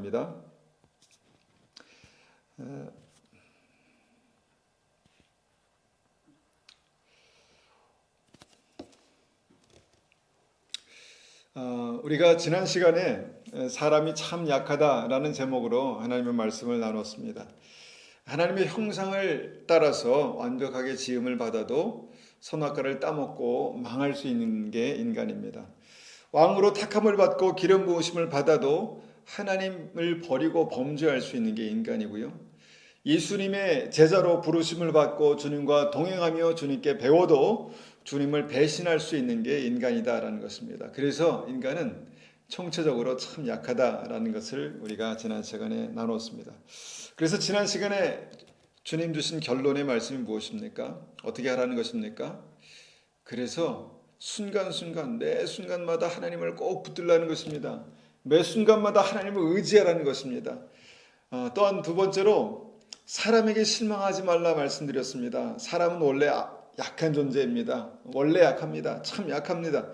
원합니다. 우리가 지난 시간에 사람이 참 약하다라는 제목으로 하나님의 말씀을 나눴습니다. 하나님의 형상을 따라서 완벽하게 지음을 받아도 선악과를 따먹고 망할 수 있는 게 인간입니다. 왕으로 택함을 받고 기름 부으심을 받아도 하나님을 버리고 범죄할 수 있는 게 인간이고요. 예수님의 제자로 부르심을 받고 주님과 동행하며 주님께 배워도 주님을 배신할 수 있는 게 인간이다라는 것입니다. 그래서 인간은 총체적으로 참 약하다라는 것을 우리가 지난 시간에 나눴습니다. 그래서 지난 시간에 주님 주신 결론의 말씀이 무엇입니까? 어떻게 하라는 것입니까? 그래서 순간순간 매 순간마다 하나님을 꼭 붙들라는 것입니다. 매 순간마다 하나님을 의지하라는 것입니다. 또한 두 번째로 사람에게 실망하지 말라 말씀드렸습니다. 사람은 원래 약한 존재입니다. 원래 약합니다. 참 약합니다.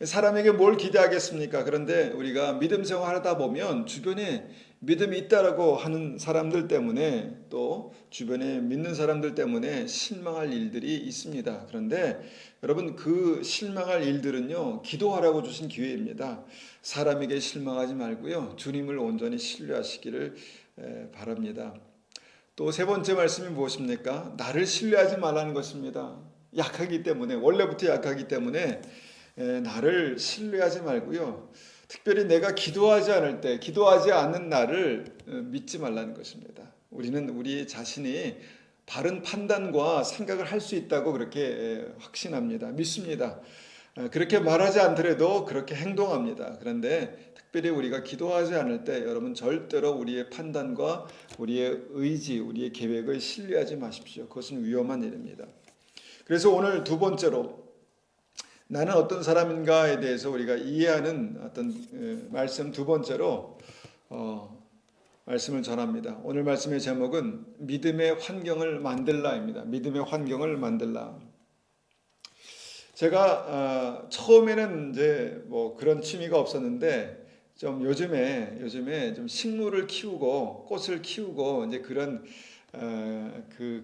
사람에게 뭘 기대하겠습니까? 그런데 우리가 믿음 생활하다 보면 주변에 믿음이 있다라고 하는 사람들 때문에 또 주변에 믿는 사람들 때문에 실망할 일들이 있습니다. 그런데 여러분 그 실망할 일들은요 기도하라고 주신 기회입니다. 사람에게 실망하지 말고요 주님을 온전히 신뢰하시기를 바랍니다. 또 세 번째 말씀이 무엇입니까? 나를 신뢰하지 말라는 것입니다. 약하기 때문에 원래부터 약하기 때문에 나를 신뢰하지 말고요. 특별히 내가 기도하지 않을 때 기도하지 않는 나를 믿지 말라는 것입니다. 우리는 우리 자신이 바른 판단과 생각을 할 수 있다고 그렇게 확신합니다. 믿습니다. 그렇게 말하지 않더라도 그렇게 행동합니다. 그런데 특별히 우리가 기도하지 않을 때 여러분 절대로 우리의 판단과 우리의 의지, 우리의 계획을 신뢰하지 마십시오. 그것은 위험한 일입니다. 그래서 오늘 두 번째로 나는 어떤 사람인가에 대해서 우리가 이해하는 어떤 말씀 두 번째로 말씀을 전합니다. 오늘 말씀의 제목은 믿음의 환경을 만들라입니다. 믿음의 환경을 만들라. 제가 처음에는 이제 뭐 그런 취미가 없었는데 좀 요즘에 좀 식물을 키우고 꽃을 키우고 이제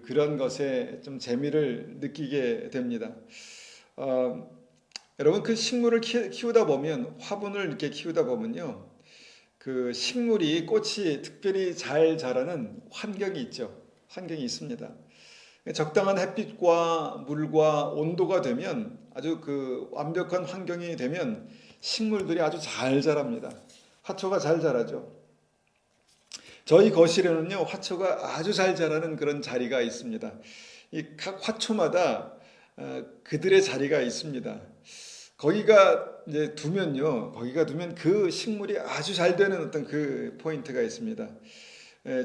그런 것에 좀 재미를 느끼게 됩니다. 여러분 그 식물을 키우다 보면 화분을 이렇게 키우다 보면요 그 식물이 꽃이 특별히 잘 자라는 환경이 있죠. 환경이 있습니다. 적당한 햇빛과 물과 온도가 되면 아주 그 완벽한 환경이 되면 식물들이 아주 잘 자랍니다. 화초가 잘 자라죠. 저희 거실에는요 화초가 아주 잘 자라는 그런 자리가 있습니다. 이 각 화초마다 그들의 자리가 있습니다. 거기가 두면 그 식물이 아주 잘 되는 어떤 그 포인트가 있습니다.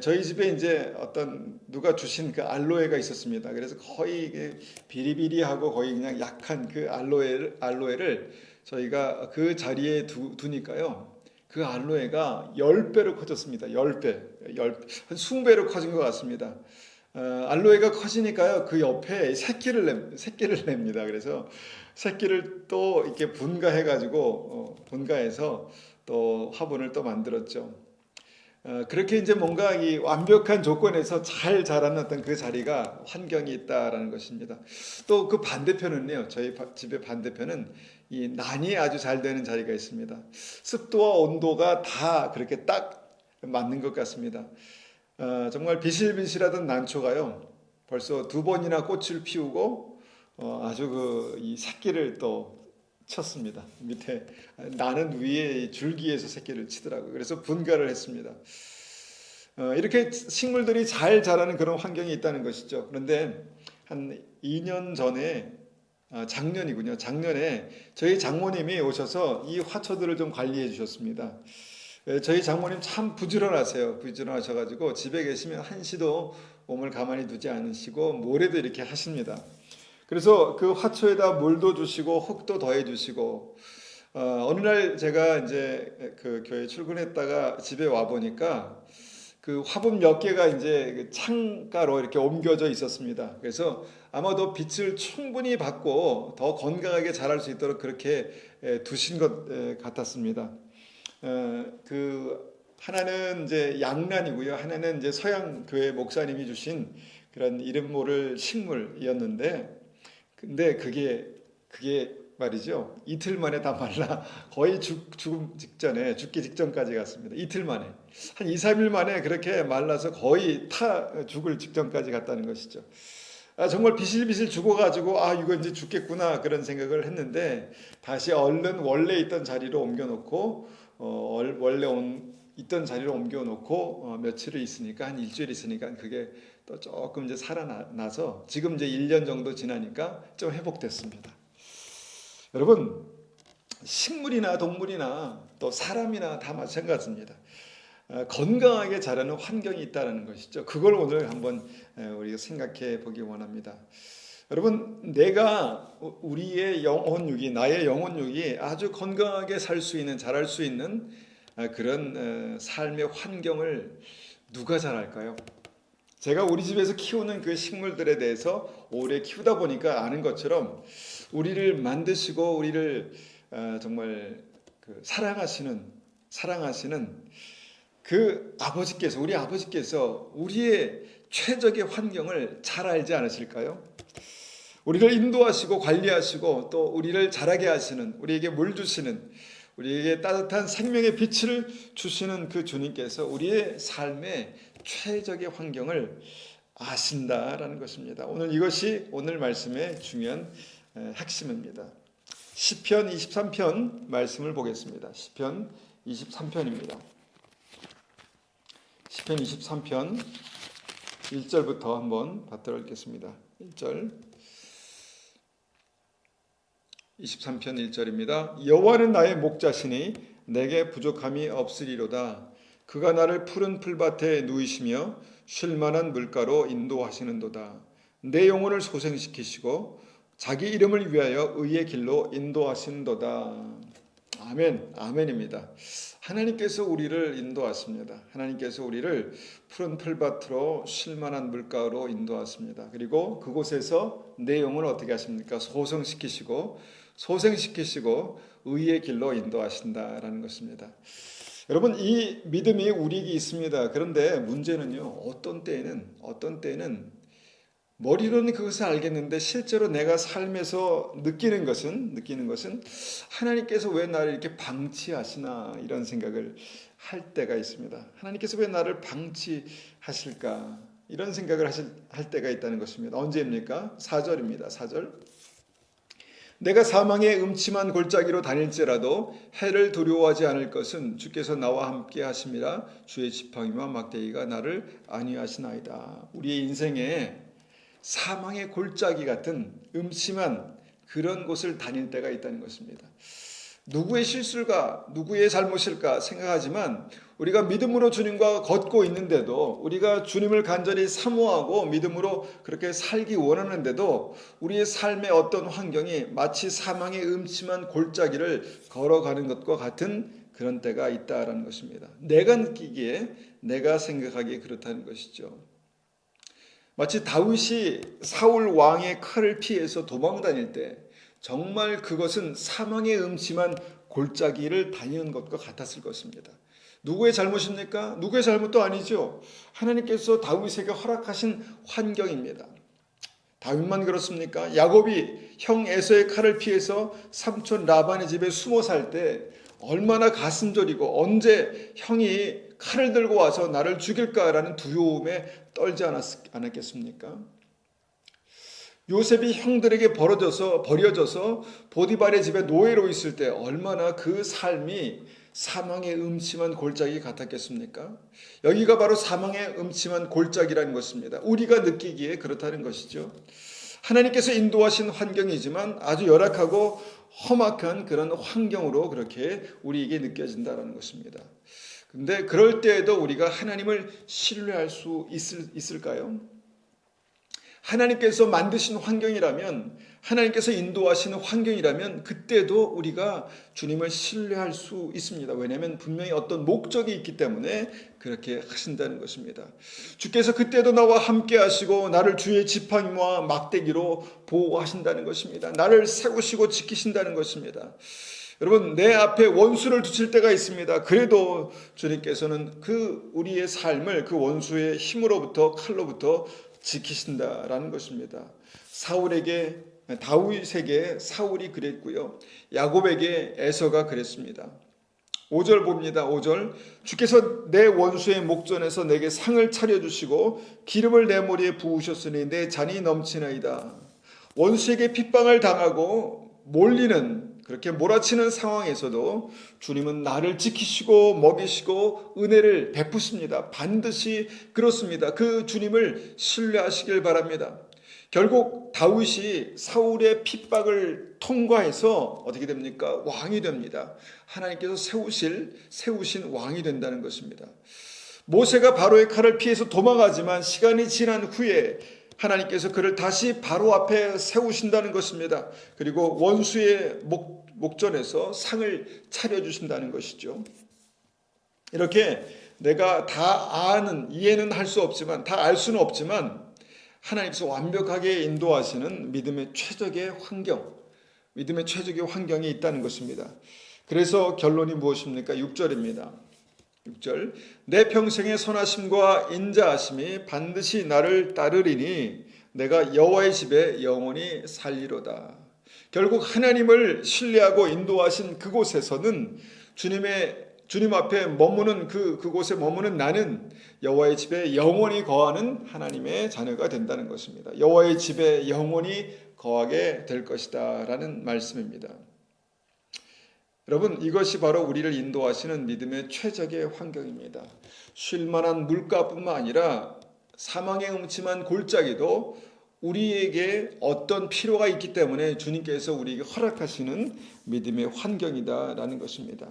저희 집에 이제 어떤 누가 주신 그 알로에가 있었습니다. 그래서 거의 비리비리하고 거의 그냥 약한 그 알로에를 저희가 그 자리에 두니까요. 그 알로에가 10배로 커졌습니다. 10배. 한 20배로 커진 것 같습니다. 알로에가 커지니까요. 그 옆에 새끼를 냅니다. 그래서 새끼를 또 이렇게 분가해서 또 화분을 또 만들었죠. 그렇게 이제 뭔가 이 완벽한 조건에서 잘 자라는 어떤 그 자리가 환경이 있다라는 것입니다. 또 그 반대편은요, 저희 집의 반대편은 이 난이 아주 잘 되는 자리가 있습니다. 습도와 온도가 다 그렇게 딱 맞는 것 같습니다. 정말 비실비실하던 난초가요, 벌써 2번이나 꽃을 피우고 아주 이 새끼를 또 쳤습니다. 밑에 나는 위에 줄기에서 새끼를 치더라고요. 그래서 분가를 했습니다. 이렇게 식물들이 잘 자라는 그런 환경이 있다는 것이죠. 그런데 한 2년 전에 작년이군요. 작년에 저희 장모님이 오셔서 이 화초들을 좀 관리해 주셨습니다. 저희 장모님 참 부지런하세요. 부지런하셔가지고 집에 계시면 한시도 몸을 가만히 두지 않으시고 모레도 이렇게 하십니다. 그래서 그 화초에다 물도 주시고 흙도 더해 주시고 어느 날 제가 이제 그 교회 출근했다가 집에 와 보니까 그 화분 몇 개가 이제 창가로 이렇게 옮겨져 있었습니다. 그래서 아마도 빛을 충분히 받고 더 건강하게 자랄 수 있도록 그렇게 두신 것 같았습니다. 그 하나는 이제 양란이고요. 하나는 이제 서양 교회 목사님이 주신 그런 이름 모를 식물이었는데, 근데 그게 말이죠. 이틀 만에 다 말라 거의 죽기 직전까지 갔습니다. 이틀 만에. 한 2, 3일 만에 그렇게 말라서 거의 죽을 직전까지 갔다는 것이죠. 정말 비실비실 죽어가지고 이거 이제 죽겠구나 그런 생각을 했는데 다시 얼른 원래 있던 자리로 옮겨놓고 있던 자리로 옮겨놓고 며칠을 있으니까 한 일주일 있으니까 그게 또 조금 이제 살아나서 지금 이제 1년 정도 지나니까 좀 회복됐습니다. 여러분, 식물이나 동물이나 또 사람이나 다 마찬가지입니다. 건강하게 자라는 환경이 있다는 것이죠. 그걸 오늘 한번 우리가 생각해 보기 원합니다. 여러분, 우리의 영혼육이, 나의 영혼육이 아주 건강하게 살 수 있는, 자랄 수 있는 그런 삶의 환경을 누가 잘할까요? 제가 우리 집에서 키우는 그 식물들에 대해서 오래 키우다 보니까 아는 것처럼 우리를 만드시고 우리를 정말 사랑하시는 그 우리 아버지께서 우리의 최적의 환경을 잘 알지 않으실까요? 우리를 인도하시고 관리하시고 또 우리를 자라게 하시는, 우리에게 물 주시는, 우리에게 따뜻한 생명의 빛을 주시는 그 주님께서 우리의 삶의 최적의 환경을 아신다라는 것입니다. 오늘 이것이 오늘 말씀의 중요한 핵심입니다. 시편 23편 말씀을 보겠습니다. 시편 23편입니다. 시편 23편 1절부터 한번 받들어 읽겠습니다. 1절 23편 1절입니다. 여호와는 나의 목자시니 내게 부족함이 없으리로다. 그가 나를 푸른 풀밭에 누이시며 쉴만한 물가로 인도하시는도다. 내 영혼을 소생시키시고 자기 이름을 위하여 의의 길로 인도하시는도다. 아멘, 아멘입니다. 하나님께서 우리를 인도하십니다. 하나님께서 우리를 푸른 풀밭으로 쉴만한 물가로 인도하십니다. 그리고 그곳에서 내 영혼을 어떻게 하십니까? 소생시키시고 의의 길로 인도하신다라는 것입니다. 여러분, 이 믿음이 우리에게 있습니다. 그런데 문제는요, 어떤 때에는 머리로는 그것을 알겠는데 실제로 내가 삶에서 느끼는 것은 하나님께서 왜 나를 이렇게 방치하시나 이런 생각을 할 때가 있습니다. 하나님께서 왜 나를 방치하실까 이런 생각을 할 때가 있다는 것입니다. 언제입니까? 4절입니다. 4절. 내가 사망의 음침한 골짜기로 다닐지라도 해를 두려워하지 않을 것은 주께서 나와 함께 하심이라. 주의 지팡이와 막대기가 나를 안위하시나이다. 우리의 인생에 사망의 골짜기 같은 음침한 그런 곳을 다닐 때가 있다는 것입니다. 누구의 실수일까, 누구의 잘못일까 생각하지만 우리가 믿음으로 주님과 걷고 있는데도, 우리가 주님을 간절히 사모하고 믿음으로 그렇게 살기 원하는데도 우리의 삶의 어떤 환경이 마치 사망의 음침한 골짜기를 걸어가는 것과 같은 그런 때가 있다라는 것입니다. 내가 느끼기에, 내가 생각하기에 그렇다는 것이죠. 마치 다윗이 사울 왕의 칼을 피해서 도망 다닐 때 정말 그것은 사망의 음침한 골짜기를 다니는 것과 같았을 것입니다. 누구의 잘못입니까? 누구의 잘못도 아니죠. 하나님께서 다윗에게 허락하신 환경입니다. 다윗만 그렇습니까? 야곱이 형 에서의 칼을 피해서 삼촌 라반의 집에 숨어 살 때 얼마나 가슴 저리고 언제 형이 칼을 들고 와서 나를 죽일까라는 두려움에 떨지 않았겠습니까? 요셉이 형들에게 버려져서 보디발의 집에 노예로 있을 때 얼마나 그 삶이 사망의 음침한 골짜기 같았겠습니까? 여기가 바로 사망의 음침한 골짜기라는 것입니다. 우리가 느끼기에 그렇다는 것이죠. 하나님께서 인도하신 환경이지만 아주 열악하고 험악한 그런 환경으로 그렇게 우리에게 느껴진다는 것입니다. 근데 그럴 때에도 우리가 하나님을 신뢰할 수 있을까요? 하나님께서 만드신 환경이라면, 하나님께서 인도하시는 환경이라면 그때도 우리가 주님을 신뢰할 수 있습니다. 왜냐하면 분명히 어떤 목적이 있기 때문에 그렇게 하신다는 것입니다. 주께서 그때도 나와 함께 하시고 나를 주의 지팡이와 막대기로 보호하신다는 것입니다. 나를 세우시고 지키신다는 것입니다. 여러분, 내 앞에 원수를 두실 때가 있습니다. 그래도 주님께서는 그 우리의 삶을 그 원수의 힘으로부터 칼로부터 지키신다라는 것입니다. 다윗에게 사울이 그랬고요. 야곱에게 에서가 그랬습니다. 5절 봅니다. 5절. 주께서 내 원수의 목전에서 내게 상을 차려주시고 기름을 내 머리에 부으셨으니 내 잔이 넘치나이다. 원수에게 핍박을 당하고 그렇게 몰아치는 상황에서도 주님은 나를 지키시고 먹이시고 은혜를 베푸십니다. 반드시 그렇습니다. 그 주님을 신뢰하시길 바랍니다. 결국 다윗이 사울의 핍박을 통과해서 어떻게 됩니까? 왕이 됩니다. 하나님께서 세우신 왕이 된다는 것입니다. 모세가 바로의 칼을 피해서 도망가지만 시간이 지난 후에 하나님께서 그를 다시 바로 앞에 세우신다는 것입니다. 그리고 원수의 목전에서 상을 차려주신다는 것이죠. 이렇게 내가 다 이해는 할 수 없지만, 다 알 수는 없지만 하나님께서 완벽하게 인도하시는 믿음의 최적의 환경이 있다는 것입니다. 그래서 결론이 무엇입니까? 6절입니다. 6절. 내 평생의 선하심과 인자하심이 반드시 나를 따르리니 내가 여호와의 집에 영원히 살리로다. 결국 하나님을 신뢰하고 인도하신 그곳에서는 주님 앞에 머무는 그곳에 머무는 나는 여호와의 집에 영원히 거하는 하나님의 자녀가 된다는 것입니다. 여호와의 집에 영원히 거하게 될 것이다라는 말씀입니다. 여러분, 이것이 바로 우리를 인도하시는 믿음의 최적의 환경입니다. 쉴만한 물가뿐만 아니라 사망의 음침한 골짜기도 우리에게 어떤 필요가 있기 때문에 주님께서 우리에게 허락하시는 믿음의 환경이다라는 것입니다.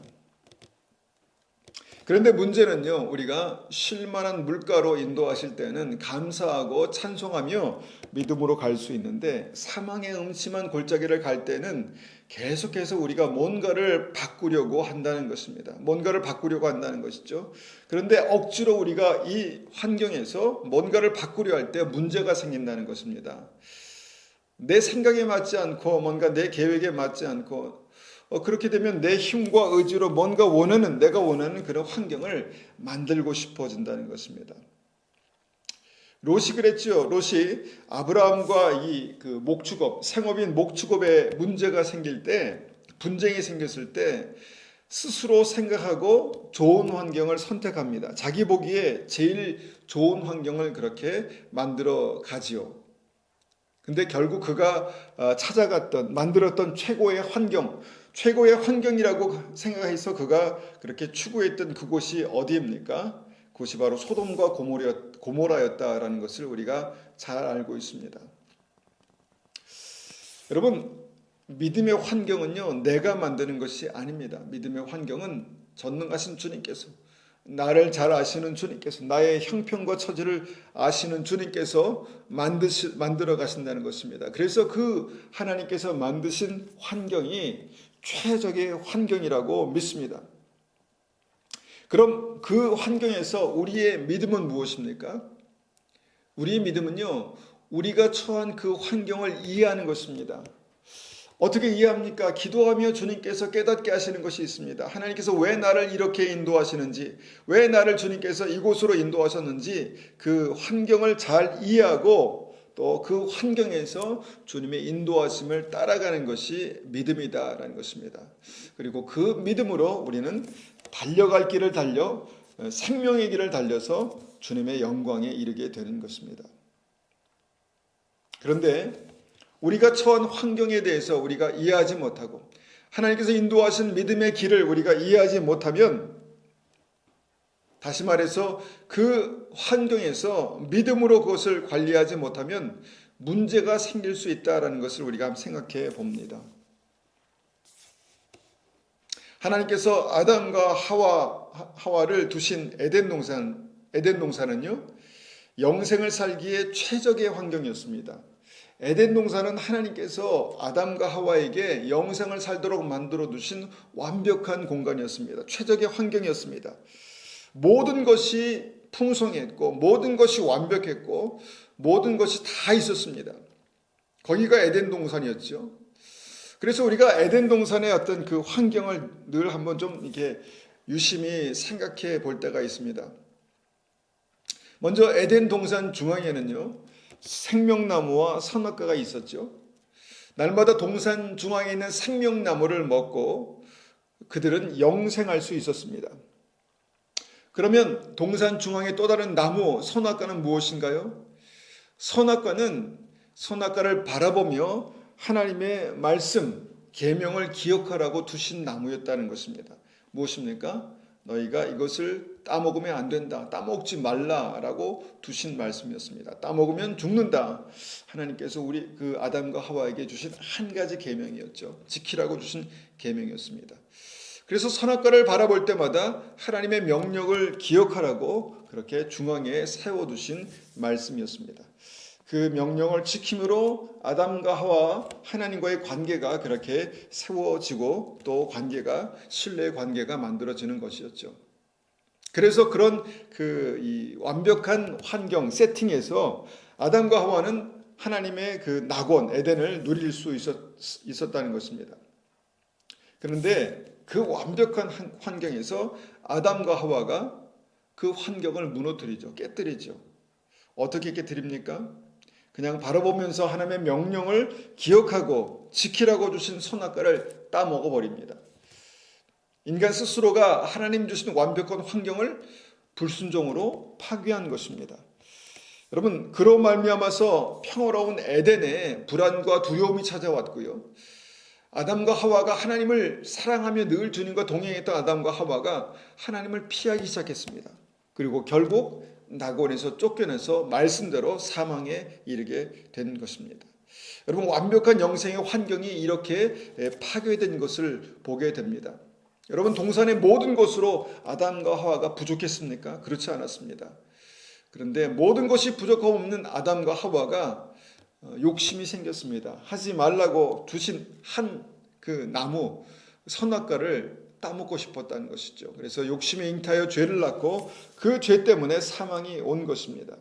그런데 문제는요, 우리가 쉴만한 물가로 인도하실 때는 감사하고 찬송하며 믿음으로 갈 수 있는데, 사망의 음침한 골짜기를 갈 때는 계속해서 우리가 뭔가를 바꾸려고 한다는 것입니다. 뭔가를 바꾸려고 한다는 것이죠. 그런데 억지로 우리가 이 환경에서 뭔가를 바꾸려 할 때 문제가 생긴다는 것입니다. 내 생각에 맞지 않고 뭔가 내 계획에 맞지 않고 그렇게 되면 내 힘과 의지로 내가 원하는 그런 환경을 만들고 싶어진다는 것입니다. 롯이 그랬죠. 롯이 아브라함과 생업인 목축업에 문제가 생길 때, 분쟁이 생겼을 때 스스로 생각하고 좋은 환경을 선택합니다. 자기 보기에 제일 좋은 환경을 그렇게 만들어 가지요. 근데 결국 그가 만들었던 최고의 환경이라고 생각해서 그가 그렇게 추구했던 그곳이 어디입니까? 그것이 바로 소돔과 고모라였다라는 것을 우리가 잘 알고 있습니다. 여러분, 믿음의 환경은요, 내가 만드는 것이 아닙니다. 믿음의 환경은 전능하신 주님께서, 나를 잘 아시는 주님께서, 나의 형편과 처지를 아시는 주님께서 만들어 가신다는 것입니다. 그래서 그 하나님께서 만드신 환경이 최적의 환경이라고 믿습니다. 그럼 그 환경에서 우리의 믿음은 무엇입니까? 우리의 믿음은요, 우리가 처한 그 환경을 이해하는 것입니다. 어떻게 이해합니까? 기도하며 주님께서 깨닫게 하시는 것이 있습니다. 하나님께서 왜 나를 이렇게 인도하시는지, 왜 나를 주님께서 이곳으로 인도하셨는지 그 환경을 잘 이해하고 또 그 환경에서 주님의 인도하심을 따라가는 것이 믿음이다라는 것입니다. 그리고 그 믿음으로 우리는 달려갈 길을 생명의 길을 달려서 주님의 영광에 이르게 되는 것입니다. 그런데 우리가 처한 환경에 대해서 우리가 이해하지 못하고 하나님께서 인도하신 믿음의 길을 우리가 이해하지 못하면, 다시 말해서 그 환경에서 믿음으로 그것을 관리하지 못하면 문제가 생길 수 있다는 것을 우리가 한번 생각해 봅니다. 하나님께서 아담과 하와를 두신 에덴 동산은요, 영생을 살기에 최적의 환경이었습니다. 에덴 동산은 하나님께서 아담과 하와에게 영생을 살도록 만들어 두신 완벽한 공간이었습니다. 최적의 환경이었습니다. 모든 것이 풍성했고 모든 것이 완벽했고 모든 것이 다 있었습니다. 거기가 에덴 동산이었죠. 그래서 우리가 에덴 동산의 어떤 그 환경을 늘 한번 좀 이렇게 유심히 생각해 볼 때가 있습니다. 먼저 에덴 동산 중앙에는요, 생명나무와 선악과가 있었죠. 날마다 동산 중앙에 있는 생명나무를 먹고 그들은 영생할 수 있었습니다. 그러면 동산 중앙의 또 다른 나무, 선악과는 무엇인가요? 선악과를 바라보며 하나님의 말씀, 계명을 기억하라고 두신 나무였다는 것입니다. 무엇입니까? 너희가 이것을 따먹으면 안 된다. 따먹지 말라라고 두신 말씀이었습니다. 따먹으면 죽는다. 하나님께서 우리 그 아담과 하와에게 주신 한 가지 계명이었죠. 지키라고 주신 계명이었습니다. 그래서 선악과를 바라볼 때마다 하나님의 명령을 기억하라고 그렇게 중앙에 세워두신 말씀이었습니다. 그 명령을 지킴으로 아담과 하와 하나님과의 관계가 그렇게 세워지고 또 관계가 신뢰의 관계가 만들어지는 것이었죠. 그래서 그런 이 완벽한 환경 세팅에서 아담과 하와는 하나님의 그 낙원 에덴을 누릴 수 있었다는 것입니다. 그런데 그 완벽한 환경에서 아담과 하와가 그 환경을 무너뜨리죠. 깨뜨리죠. 어떻게 깨뜨립니까? 그냥 바라보면서 하나님의 명령을 기억하고 지키라고 주신 선악과를 따먹어 버립니다. 인간 스스로가 하나님 주신 완벽한 환경을 불순종으로 파괴한 것입니다. 여러분, 그로 말미암아서 평화로운 에덴에 불안과 두려움이 찾아왔고요. 아담과 하와가 하나님을 사랑하며 늘 주님과 동행했던 아담과 하와가 하나님을 피하기 시작했습니다. 그리고 결국 낙원에서 쫓겨나서 말씀대로 사망에 이르게 된 것입니다. 여러분, 완벽한 영생의 환경이 이렇게 파괴된 것을 보게 됩니다. 여러분, 동산의 모든 것으로 아담과 하와가 부족했습니까? 그렇지 않았습니다. 그런데 모든 것이 부족함 없는 아담과 하와가 욕심이 생겼습니다. 하지 말라고 주신 한 그 나무 선악과를 따먹고 싶었다는 것이죠. 그래서 욕심에 잉타하여 죄를 낳고 그 죄 때문에 사망이 온 것입니다.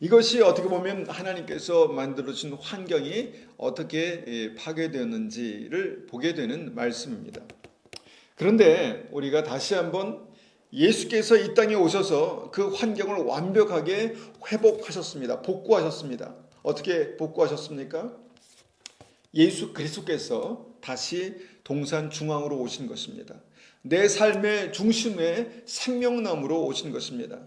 이것이 어떻게 보면 하나님께서 만들어주신 환경이 어떻게 파괴되었는지를 보게 되는 말씀입니다. 그런데 우리가 다시 한번 예수께서 이 땅에 오셔서 그 환경을 완벽하게 회복하셨습니다. 복구하셨습니다. 어떻게 복구하셨습니까? 예수 그리스도께서 다시 동산 중앙으로 오신 것입니다. 내 삶의 중심에 생명나무로 오신 것입니다.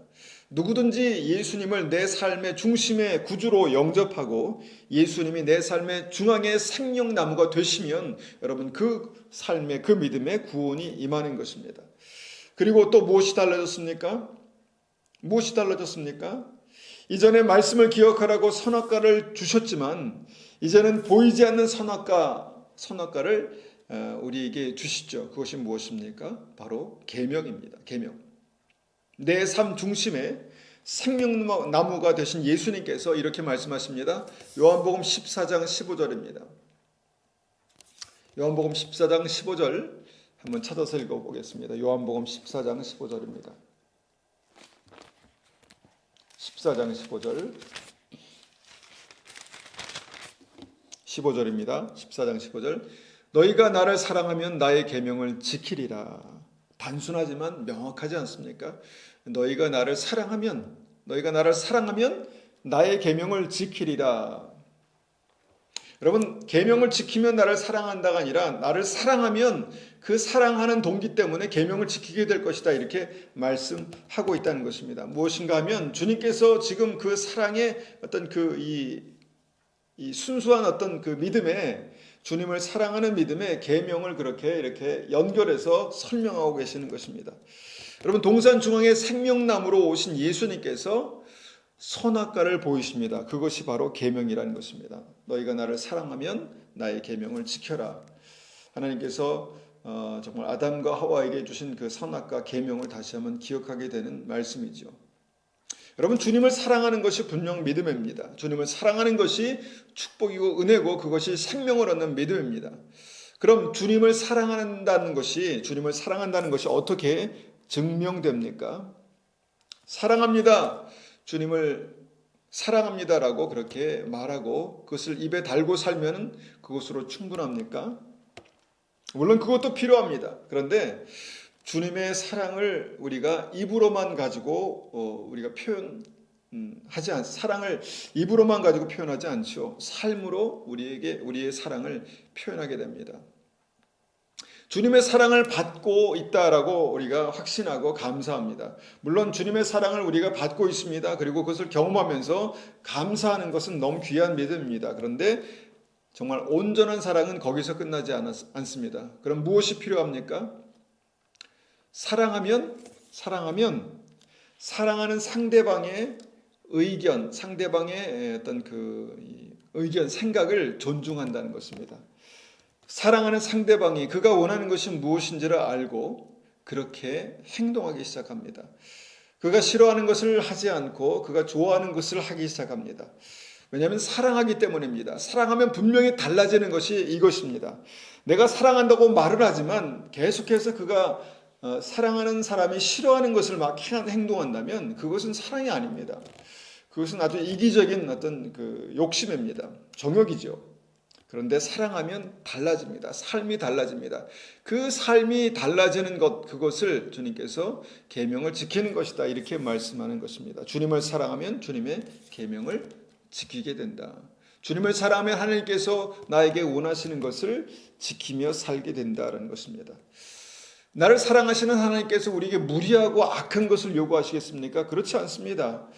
누구든지 예수님을 내 삶의 중심의 구주로 영접하고 예수님이 내 삶의 중앙의 생명나무가 되시면 여러분 그 삶의 그 믿음에 구원이 임하는 것입니다. 그리고 또 무엇이 달라졌습니까? 무엇이 달라졌습니까? 이전에 말씀을 기억하라고 선악과를 주셨지만 이제는 보이지 않는 선악과를 우리에게 주시죠. 그것이 무엇입니까? 바로 계명입니다. 계명. 내 삶 중심에 생명나무가 되신 예수님께서 이렇게 말씀하십니다. 요한복음 14장 15절입니다. 요한복음 14장 15절 한번 찾아서 읽어보겠습니다. 요한복음 14장 15절입니다. 14장 15절 15절입니다. 14장 15절 너희가 나를 사랑하면 나의 계명을 지키리라. 단순하지만 명확하지 않습니까? 너희가 나를 사랑하면 나의 계명을 지키리라. 여러분, 계명을 지키면 나를 사랑한다가 아니라 나를 사랑하면 그 사랑하는 동기 때문에 계명을 지키게 될 것이다. 이렇게 말씀하고 있다는 것입니다. 무엇인가 하면 주님께서 지금 그 사랑의 어떤 이 순수한 어떤 그 믿음에 주님을 사랑하는 믿음에 계명을 그렇게 이렇게 연결해서 설명하고 계시는 것입니다. 여러분, 동산 중앙에 생명나무로 오신 예수님께서 선악과를 보이십니다. 그것이 바로 계명이라는 것입니다. 너희가 나를 사랑하면 나의 계명을 지켜라. 하나님께서 정말 아담과 하와에게 주신 그 선악과 계명을 다시 한번 기억하게 되는 말씀이죠. 여러분, 주님을 사랑하는 것이 분명 믿음입니다. 주님을 사랑하는 것이 축복이고 은혜고 그것이 생명을 얻는 믿음입니다. 그럼 주님을 사랑한다는 것이 어떻게 증명됩니까? 사랑합니다. 주님을 사랑합니다라고 그렇게 말하고 그것을 입에 달고 살면 그것으로 충분합니까? 물론 그것도 필요합니다. 그런데 주님의 사랑을 우리가 입으로만 가지고 우리가 사랑을 입으로만 가지고 표현하지 않죠. 삶으로 우리의 사랑을 표현하게 됩니다. 주님의 사랑을 받고 있다라고 우리가 확신하고 감사합니다. 물론 주님의 사랑을 우리가 받고 있습니다. 그리고 그것을 경험하면서 감사하는 것은 너무 귀한 믿음입니다. 그런데 정말 온전한 사랑은 거기서 끝나지 않습니다. 그럼 무엇이 필요합니까? 사랑하면 사랑하는 상대방의 의견, 상대방의 어떤 의견, 생각을 존중한다는 것입니다. 사랑하는 상대방이 그가 원하는 것이 무엇인지를 알고 그렇게 행동하기 시작합니다. 그가 싫어하는 것을 하지 않고 그가 좋아하는 것을 하기 시작합니다. 왜냐하면 사랑하기 때문입니다. 사랑하면 분명히 달라지는 것이 이것입니다. 내가 사랑한다고 말을 하지만 계속해서 그가 사랑하는 사람이 싫어하는 것을 막 행동한다면 그것은 사랑이 아닙니다. 그것은 아주 이기적인 어떤 욕심입니다. 정욕이죠. 그런데 사랑하면 달라집니다. 삶이 달라집니다. 그 삶이 달라지는 것, 그것을 주님께서 계명을 지키는 것이다. 이렇게 말씀하는 것입니다. 주님을 사랑하면 주님의 계명을 지키게 된다. 주님을 사랑하면 하나님께서 나에게 원하시는 것을 지키며 살게 된다는 것입니다. 나를 사랑하시는 하나님께서 우리에게 무리하고 악한 것을 요구하시겠습니까? 그렇지 않습니다.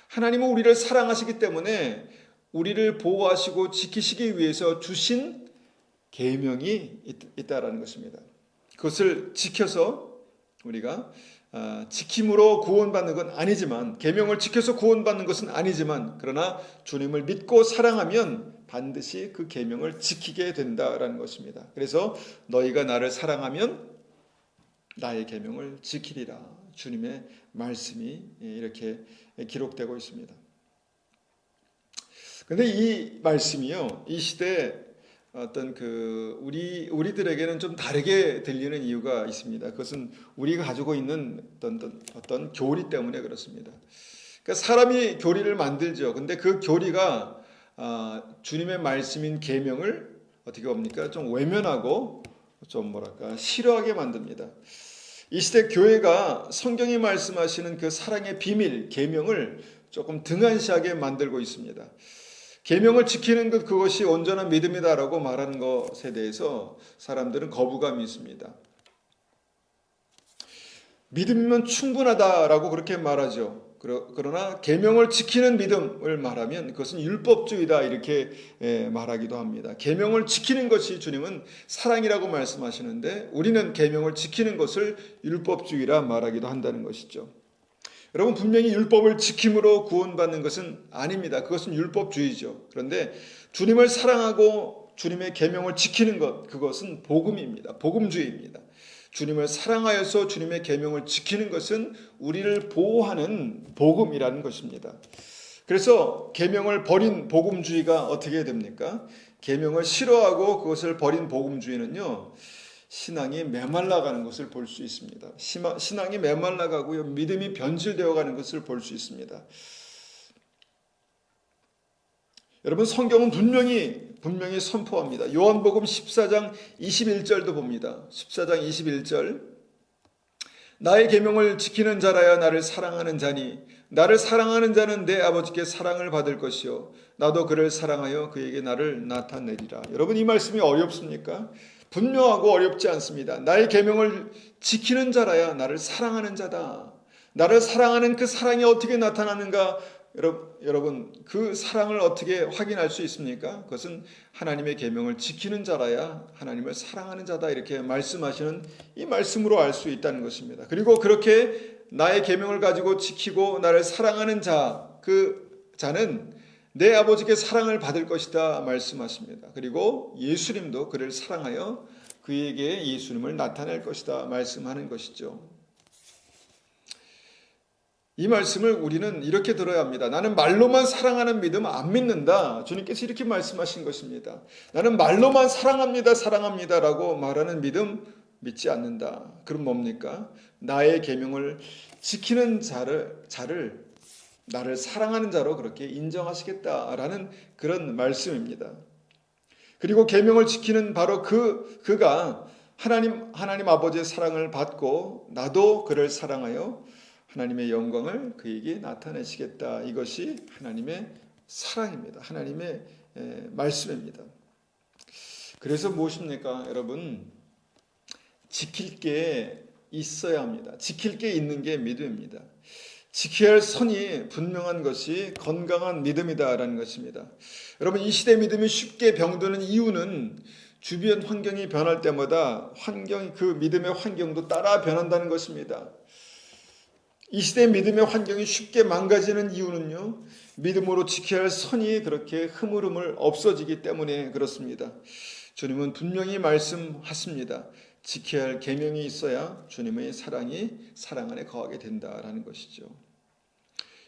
하나님은 우리를 사랑하시기 때문에 우리를 보호하시고 지키시기 위해서 주신 계명이 있다라는 것입니다. 그것을 지켜서 우리가 지킴으로 구원받는 건 아니지만, 계명을 지켜서 구원받는 것은 아니지만, 그러나 주님을 믿고 사랑하면 반드시 그 계명을 지키게 된다라는 것입니다. 그래서 너희가 나를 사랑하면 나의 계명을 지키리라. 주님의 말씀이 이렇게 기록되고 있습니다. 그런데 이 말씀이요, 이 시대에 어떤 우리들에게는 좀 다르게 들리는 이유가 있습니다. 그것은 우리가 가지고 있는 어떤 교리 때문에 그렇습니다. 그러니까 사람이 교리를 만들죠. 근데 그 교리가 주님의 말씀인 계명을 어떻게 봅니까? 좀 외면하고 좀 싫어하게 만듭니다. 이 시대 교회가 성경이 말씀하시는 그 사랑의 비밀, 계명을 조금 등한시하게 만들고 있습니다. 계명을 지키는 것, 그것이 온전한 믿음이다라고 말하는 것에 대해서 사람들은 거부감이 있습니다. 믿음이면 충분하다라고 그렇게 말하죠. 그러나 계명을 지키는 믿음을 말하면 그것은 율법주의다 이렇게 말하기도 합니다. 계명을 지키는 것이 주님은 사랑이라고 말씀하시는데 우리는 계명을 지키는 것을 율법주의라 말하기도 한다는 것이죠. 여러분, 분명히 율법을 지킴으로 구원받는 것은 아닙니다. 그것은 율법주의죠. 그런데 주님을 사랑하고 주님의 계명을 지키는 것, 그것은 복음입니다. 복음주의입니다. 주님을 사랑하여서 주님의 계명을 지키는 것은 우리를 보호하는 복음이라는 것입니다. 그래서 계명을 버린 복음주의가 어떻게 됩니까? 계명을 싫어하고 그것을 버린 복음주의는요, 신앙이 메말라가는 것을 볼 수 있습니다. 신앙이 메말라가고요, 믿음이 변질되어가는 것을 볼 수 있습니다. 여러분, 성경은 분명히 선포합니다. 요한복음 14장 21절도 봅니다. 14장 21절, 나의 계명을 지키는 자라야 나를 사랑하는 자니 나를 사랑하는 자는 내 아버지께 사랑을 받을 것이요 나도 그를 사랑하여 그에게 나를 나타내리라. 여러분, 이 말씀이 어렵습니까? 분명하고 어렵지 않습니다. 나의 계명을 지키는 자라야 나를 사랑하는 자다. 나를 사랑하는 그 사랑이 어떻게 나타나는가? 여러분, 그 사랑을 어떻게 확인할 수 있습니까? 그것은 하나님의 계명을 지키는 자라야 하나님을 사랑하는 자다 이렇게 말씀하시는 이 말씀으로 알 수 있다는 것입니다. 그리고 그렇게 나의 계명을 가지고 지키고 나를 사랑하는 자, 그 자는 내 아버지께 사랑을 받을 것이다 말씀하십니다. 그리고 예수님도 그를 사랑하여 그에게 예수님을 나타낼 것이다 말씀하는 것이죠. 이 말씀을 우리는 이렇게 들어야 합니다. 나는 말로만 사랑하는 믿음 안 믿는다. 주님께서 이렇게 말씀하신 것입니다. 나는 말로만 사랑합니다라고 말하는 믿음 믿지 않는다. 그럼 뭡니까? 나의 계명을 지키는 자를 나를 사랑하는 자로 그렇게 인정하시겠다라는 그런 말씀입니다. 그리고 계명을 지키는 바로 그가 하나님 아버지의 사랑을 받고 나도 그를 사랑하여 하나님의 영광을 그에게 나타내시겠다. 이것이 하나님의 사랑입니다. 하나님의 말씀입니다. 그래서 무엇입니까? 여러분, 지킬 게 있어야 합니다. 지킬 게 있는 게 믿음입니다. 지켜야 할 선이 분명한 것이 건강한 믿음이다라는 것입니다. 여러분, 이 시대 믿음이 쉽게 병드는 이유는 주변 환경이 변할 때마다 그 믿음의 환경도 따라 변한다는 것입니다. 이 시대 믿음의 환경이 쉽게 망가지는 이유는요, 믿음으로 지켜야 할 선이 그렇게 흐물흐물 없어지기 때문에 그렇습니다. 주님은 분명히 말씀하십니다. 지켜야 할 계명이 있어야 주님의 사랑이 사랑 안에 거하게 된다라는 것이죠.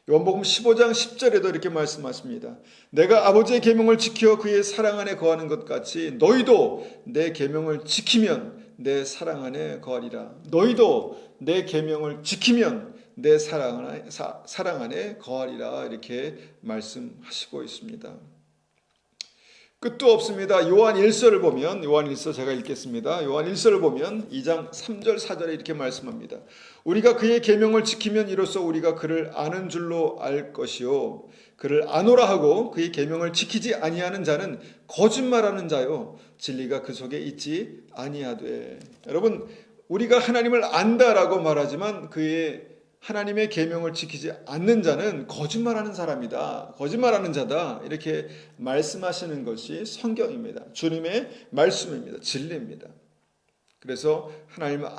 요한복음 15장 10절에도 이렇게 말씀하십니다. 내가 아버지의 계명을 지켜 그의 사랑 안에 거하는 것 같이 너희도 내 계명을 지키면 내 사랑 안에 거하리라. 너희도 내 계명을 지키면 내 사랑 안에 거하리라. 이렇게 말씀하시고 있습니다. 끝도 없습니다. 요한 1서를 보면, 요한 1서 제가 읽겠습니다. 요한 1서를 보면 2장 3절 4절에 이렇게 말씀합니다. 우리가 그의 계명을 지키면 이로써 우리가 그를 아는 줄로 알 것이요 그를 아노라 하고 그의 계명을 지키지 아니하는 자는 거짓말하는 자요 진리가 그 속에 있지 아니하되. 여러분, 우리가 하나님을 안다라고 말하지만 하나님의 계명을 지키지 않는 자는 거짓말하는 사람이다. 거짓말하는 자다. 이렇게 말씀하시는 것이 성경입니다. 주님의 말씀입니다. 진리입니다. 그래서 하나님을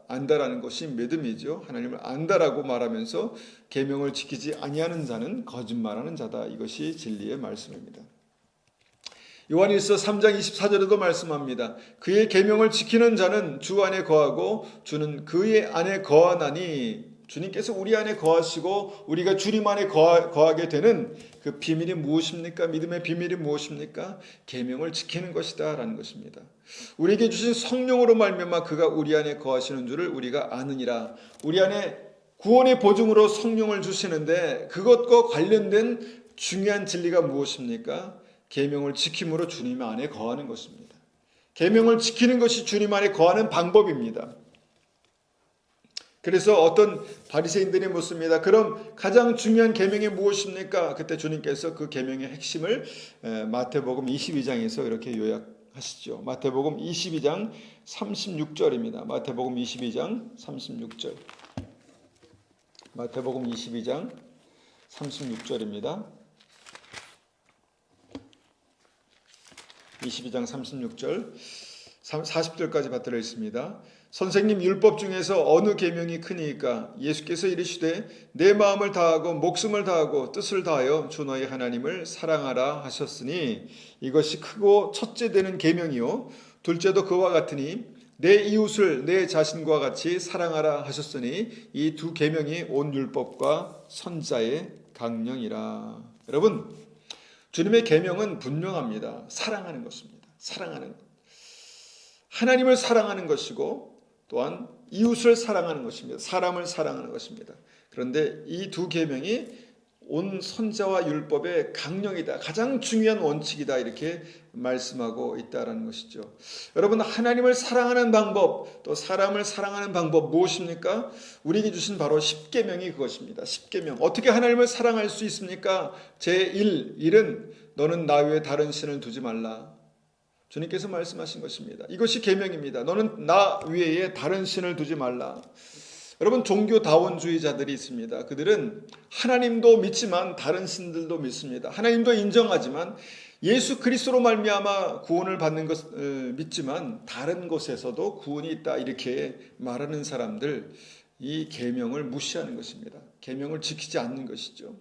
안다라는 것이 믿음이죠. 하나님을 안다라고 말하면서 계명을 지키지 아니하는 자는 거짓말하는 자다. 이것이 진리의 말씀입니다. 요한일서 3장 24절에도 말씀합니다. 그의 계명을 지키는 자는 주 안에 거하고 주는 그의 안에 거하나니. 주님께서 우리 안에 거하시고 우리가 주님 안에 거하게 되는 그 비밀이 무엇입니까? 믿음의 비밀이 무엇입니까? 계명을 지키는 것이다 라는 것입니다. 우리에게 주신 성령으로 말미암아 그가 우리 안에 거하시는 줄을 우리가 아느니라. 우리 안에 구원의 보증으로 성령을 주시는데 그것과 관련된 중요한 진리가 무엇입니까? 계명을 지킴으로 주님 안에 거하는 것입니다. 계명을 지키는 것이 주님 안에 거하는 방법입니다. 그래서 어떤 바리새인들이 묻습니다. 그럼 가장 중요한 계명이 무엇입니까? 그때 주님께서 그 계명의 핵심을 마태복음 22장에서 이렇게 요약하시죠. 마태복음 22장 36절입니다. 마태복음 22장 36절. 마태복음 22장 36절입니다. 22장 36절 40절까지 받들어 있습니다. 선생님, 율법 중에서 어느 계명이 크니까? 예수께서 이르시되 내 마음을 다하고 목숨을 다하고 뜻을 다하여 주 너희 하나님을 사랑하라 하셨으니 이것이 크고 첫째 되는 계명이요 둘째도 그와 같으니 내 이웃을 내 자신과 같이 사랑하라 하셨으니 이 두 계명이 온 율법과 선지자의 강령이라. 여러분, 주님의 계명은 분명합니다. 사랑하는 것입니다. 사랑하는 것. 하나님을 사랑하는 것이고 또한 이웃을 사랑하는 것입니다. 사람을 사랑하는 것입니다. 그런데 이 두 계명이 온 선지자와 율법의 강령이다. 가장 중요한 원칙이다. 이렇게 말씀하고 있다는 것이죠. 여러분, 하나님을 사랑하는 방법, 또 사람을 사랑하는 방법 무엇입니까? 우리에게 주신 바로 10계명이 그것입니다. 10계명. 어떻게 하나님을 사랑할 수 있습니까? 제1은 너는 나 외에 다른 신을 두지 말라. 주님께서 말씀하신 것입니다. 이것이 계명입니다. 너는 나 외에 다른 신을 두지 말라. 여러분, 종교다원주의자들이 있습니다. 그들은 하나님도 믿지만 다른 신들도 믿습니다. 하나님도 인정하지만 예수 그리스도로 말미암아 구원을 받는 것을 믿지만 다른 곳에서도 구원이 있다. 이렇게 말하는 사람들, 이 계명을 무시하는 것입니다. 계명을 지키지 않는 것이죠.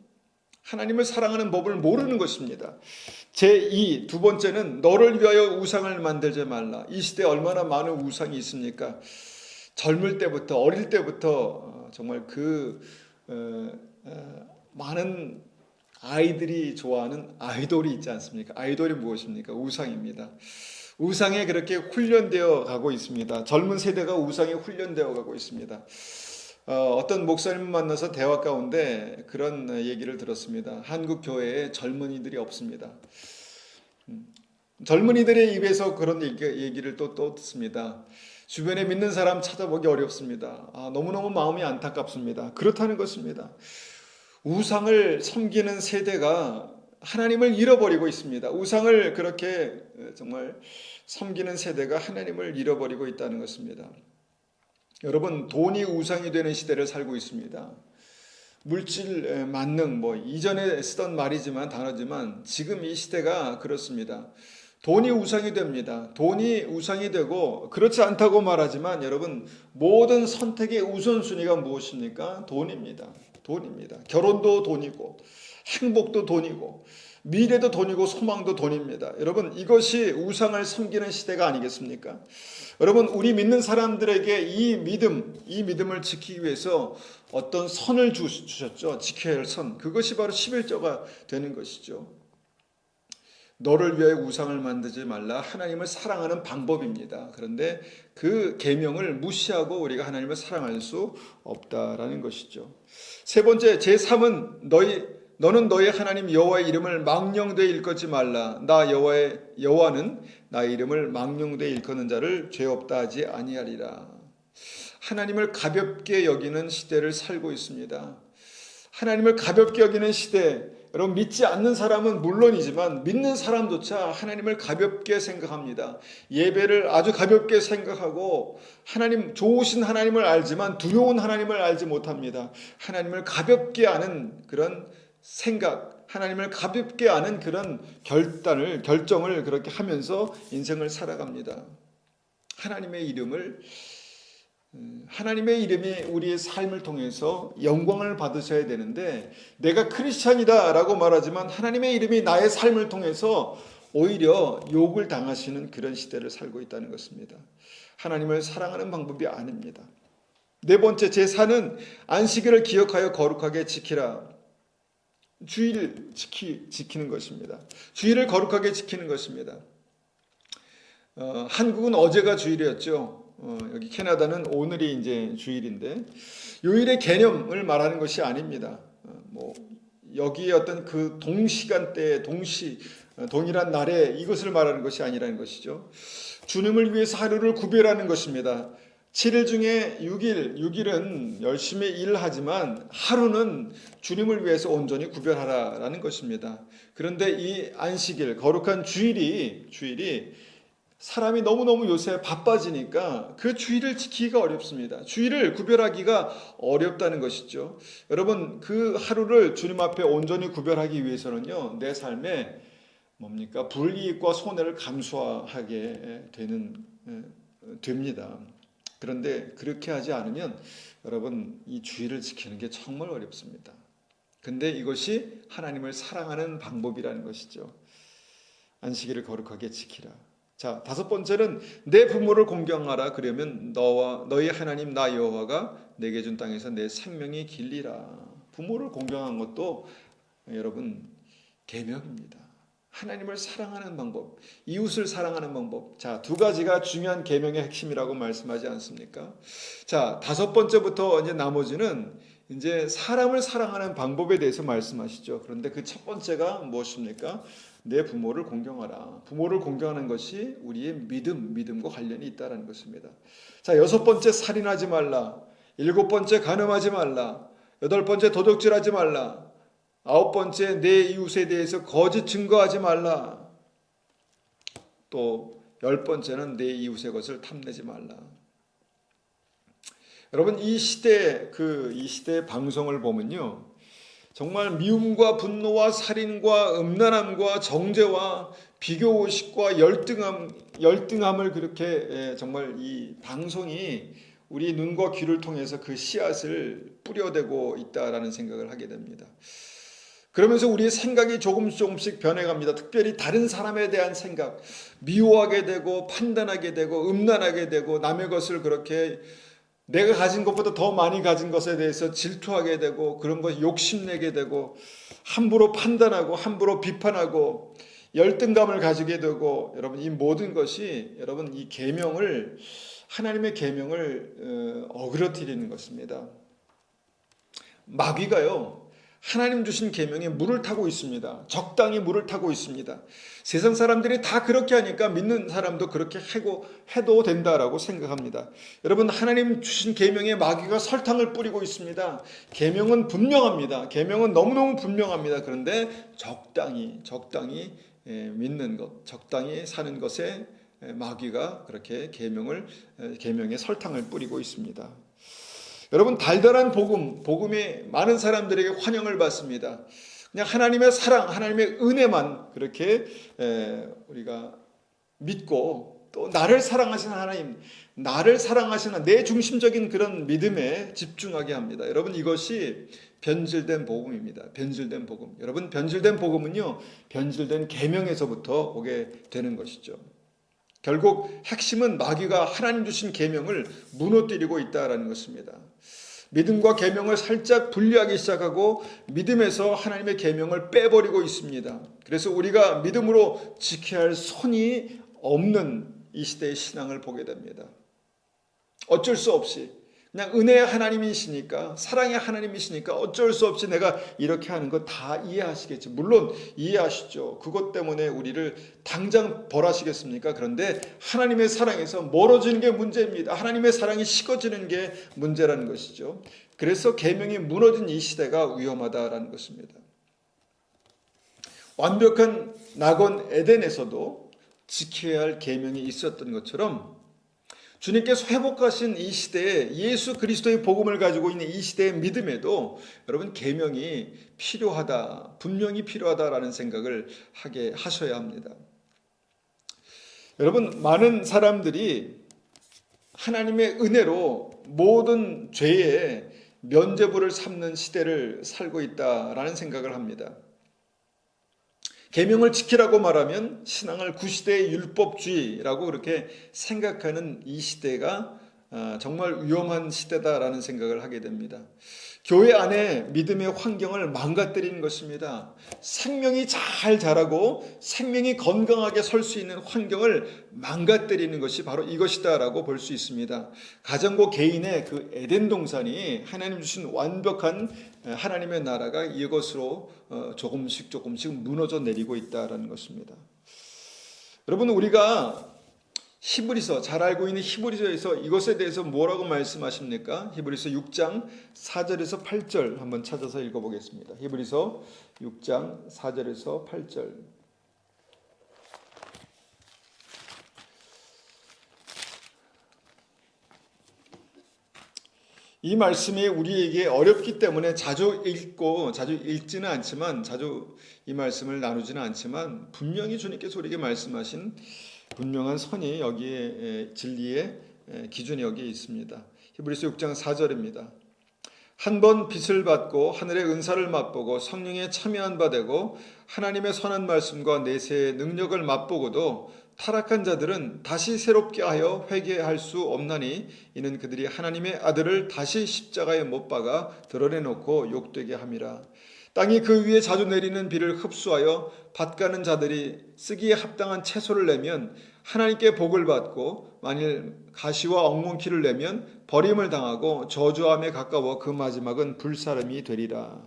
하나님을 사랑하는 법을 모르는 것입니다. 제2, 두 번째는 너를 위하여 우상을 만들지 말라. 이 시대에 얼마나 많은 우상이 있습니까? 젊을 때부터, 어릴 때부터 정말 많은 아이들이 좋아하는 아이돌이 있지 않습니까? 아이돌이 무엇입니까? 우상입니다. 우상에 그렇게 훈련되어 가고 있습니다. 젊은 세대가 우상에 훈련되어 가고 있습니다. 어떤 목사님을 만나서 대화 가운데 그런 얘기를 들었습니다. 한국 교회에 젊은이들이 없습니다. 젊은이들의 입에서 그런 얘기를 또 듣습니다. 주변에 믿는 사람 찾아보기 어렵습니다. 너무너무 마음이 안타깝습니다. 그렇다는 것입니다. 우상을 섬기는 세대가 하나님을 잃어버리고 있습니다. 우상을 그렇게 정말 섬기는 세대가 하나님을 잃어버리고 있다는 것입니다. 여러분, 돈이 우상이 되는 시대를 살고 있습니다. 물질 만능, 이전에 쓰던 말이지만 단어지만 지금 이 시대가 그렇습니다. 돈이 우상이 됩니다. 돈이 우상이 되고, 그렇지 않다고 말하지만 여러분, 모든 선택의 우선순위가 무엇입니까? 돈입니다. 돈입니다. 결혼도 돈이고, 행복도 돈이고, 미래도 돈이고, 소망도 돈입니다. 여러분, 이것이 우상을 섬기는 시대가 아니겠습니까? 여러분, 우리 믿는 사람들에게 이 믿음을 지키기 위해서 어떤 선을 주셨죠. 지켜야 할 선. 그것이 바로 11조가 되는 것이죠. 너를 위하여 우상을 만들지 말라. 하나님을 사랑하는 방법입니다. 그런데 그 계명을 무시하고 우리가 하나님을 사랑할 수 없다라는 것이죠. 세 번째, 제3은 너는 너의 하나님 여호와의 이름을 망령되이 일컫지 말라. 나 여호와는 나의 이름을 망령되이 일컫는 자를 죄 없다 하지 아니하리라. 하나님을 가볍게 여기는 시대를 살고 있습니다. 하나님을 가볍게 여기는 시대, 여러분, 믿지 않는 사람은 물론이지만 믿는 사람조차 하나님을 가볍게 생각합니다. 예배를 아주 가볍게 생각하고 하나님, 좋으신 하나님을 알지만 두려운 하나님을 알지 못합니다. 하나님을 가볍게 아는 그런 생각, 하나님을 가볍게 아는 그런 결정을 그렇게 하면서 인생을 살아갑니다. 하나님의 이름이 우리의 삶을 통해서 영광을 받으셔야 되는데, 내가 크리스찬이다라고 말하지만 하나님의 이름이 나의 삶을 통해서 오히려 욕을 당하시는 그런 시대를 살고 있다는 것입니다. 하나님을 사랑하는 방법이 아닙니다. 네 번째, 제4는 안식일을 기억하여 거룩하게 지키라. 주일을 지키는 것입니다. 주일을 거룩하게 지키는 것입니다. 한국은 어제가 주일이었죠. 여기 캐나다는 오늘이 이제 주일인데, 요일의 개념을 말하는 것이 아닙니다. 여기에 어떤 그 동시간대, 동일한 날에 이것을 말하는 것이 아니라는 것이죠. 주님을 위해서 하루를 구별하는 것입니다. 7일 중에 6일은 열심히 일하지만 하루는 주님을 위해서 온전히 구별하라라는 것입니다. 그런데 이 안식일, 거룩한 주일이 사람이 너무너무 요새 바빠지니까 그 주일을 지키기가 어렵습니다. 주일을 구별하기가 어렵다는 것이죠. 여러분, 그 하루를 주님 앞에 온전히 구별하기 위해서는요, 내 삶에 불이익과 손해를 감수하게 됩니다. 그런데 그렇게 하지 않으면 여러분, 이 주일을 지키는 게 정말 어렵습니다. 근데 이것이 하나님을 사랑하는 방법이라는 것이죠. 안식일을 거룩하게 지키라. 자, 다섯 번째는 내 부모를 공경하라. 그러면 너희 하나님 나 여호와가 내게 준 땅에서 내 생명이 길리라. 부모를 공경하는 것도 여러분 계명입니다. 하나님을 사랑하는 방법, 이웃을 사랑하는 방법. 자, 두 가지가 중요한 계명의 핵심이라고 말씀하지 않습니까? 자, 다섯 번째부터 이제 나머지는 이제 사람을 사랑하는 방법에 대해서 말씀하시죠. 그런데 그 첫 번째가 무엇입니까? 내 부모를 공경하라. 부모를 공경하는 것이 우리의 믿음과 관련이 있다는 것입니다. 자, 여섯 번째, 살인하지 말라. 일곱 번째, 간음하지 말라. 여덟 번째, 도둑질하지 말라. 아홉 번째, 내 이웃에 대해서 거짓 증거하지 말라. 또 열 번째는 내 이웃의 것을 탐내지 말라. 여러분, 이 시대의 방송을 보면요, 정말 미움과 분노와 살인과 음란함과 정죄와 비교의식과 열등함을 그렇게 정말 이 방송이 우리 눈과 귀를 통해서 그 씨앗을 뿌려대고 있다라는 생각을 하게 됩니다. 그러면서 우리의 생각이 조금씩 변해갑니다. 특별히 다른 사람에 대한 생각, 미워하게 되고 판단하게 되고 음란하게 되고 남의 것을 그렇게 내가 가진 것보다 더 많이 가진 것에 대해서 질투하게 되고 그런 것 욕심내게 되고 함부로 판단하고 함부로 비판하고 열등감을 가지게 되고, 여러분, 이 모든 것이 여러분 이 하나님의 계명을 어그러뜨리는 것입니다. 마귀가요, 하나님 주신 계명에 물을 타고 있습니다. 적당히 물을 타고 있습니다. 세상 사람들이 다 그렇게 하니까 믿는 사람도 그렇게 해도 된다라고 생각합니다. 여러분, 하나님 주신 계명에 마귀가 설탕을 뿌리고 있습니다. 계명은 분명합니다. 계명은 너무너무 분명합니다. 그런데 적당히 믿는 것, 적당히 사는 것에 마귀가 그렇게 계명에 설탕을 뿌리고 있습니다. 여러분, 달달한 복음이 많은 사람들에게 환영을 받습니다. 그냥 하나님의 사랑, 하나님의 은혜만 그렇게 우리가 믿고, 또 나를 사랑하시는 하나님, 나를 사랑하시는 내 중심적인 그런 믿음에 집중하게 합니다. 여러분, 이것이 변질된 복음입니다. 변질된 복음. 여러분, 변질된 복음은요, 변질된 계명에서부터 오게 되는 것이죠. 결국 핵심은 마귀가 하나님 주신 계명을 무너뜨리고 있다는 것입니다. 믿음과 계명을 살짝 분리하기 시작하고 믿음에서 하나님의 계명을 빼버리고 있습니다. 그래서 우리가 믿음으로 지켜야 할 선이 없는 이 시대의 신앙을 보게 됩니다. 어쩔 수 없이 그냥 은혜의 하나님이시니까, 사랑의 하나님이시니까 어쩔 수 없이 내가 이렇게 하는 거 다 이해하시겠지. 물론 이해하시죠. 그것 때문에 우리를 당장 벌하시겠습니까? 그런데 하나님의 사랑에서 멀어지는 게 문제입니다. 하나님의 사랑이 식어지는 게 문제라는 것이죠. 그래서 계명이 무너진 이 시대가 위험하다라는 것입니다. 완벽한 낙원 에덴에서도 지켜야 할 계명이 있었던 것처럼 주님께서 회복하신 이 시대에 예수 그리스도의 복음을 가지고 있는 이 시대의 믿음에도 여러분, 계명이 필요하다, 분명히 필요하다라는 생각을 하게 하셔야 합니다. 여러분, 많은 사람들이 하나님의 은혜로 모든 죄의 면죄부를 삼는 시대를 살고 있다라는 생각을 합니다. 계명을 지키라고 말하면 신앙을 구시대의 율법주의라고 그렇게 생각하는 이 시대가 정말 위험한 시대다라는 생각을 하게 됩니다. 교회 안에 믿음의 환경을 망가뜨리는 것입니다. 생명이 잘 자라고 생명이 건강하게 설 수 있는 환경을 망가뜨리는 것이 바로 이것이다라고 볼 수 있습니다. 가정과 개인의 그 에덴 동산이 하나님 주신 완벽한 하나님의 나라가 이것으로 조금씩 무너져 내리고 있다라는 것입니다. 여러분, 우리가 히브리서, 잘 알고 있는 히브리서에서 이것에 대해서 뭐라고 말씀하십니까? 히브리서 6장 4절에서 8절 한번 찾아서 읽어보겠습니다. 히브리서 6장 4절에서 8절. 이 말씀이 우리에게 어렵기 때문에 자주 읽지는 않지만, 자주 이 말씀을 나누지는 않지만, 분명히 주님께서 우리에게 말씀하신 분명한 선이 여기에, 진리의 기준이 여기에 있습니다. 히브리서 6장 4절입니다. 한 번 빛을 받고 하늘의 은사를 맛보고 성령에 참여한 바 되고 하나님의 선한 말씀과 내세의 능력을 맛보고도 타락한 자들은 다시 새롭게 하여 회개할 수 없나니 이는 그들이 하나님의 아들을 다시 십자가에 못 박아 드러내놓고 욕되게 함이라. 땅이 그 위에 자주 내리는 비를 흡수하여 밭가는 자들이 쓰기에 합당한 채소를 내면 하나님께 복을 받고, 만일 가시와 엉겅퀴를 내면 버림을 당하고 저주함에 가까워 그 마지막은 불사름이 되리라.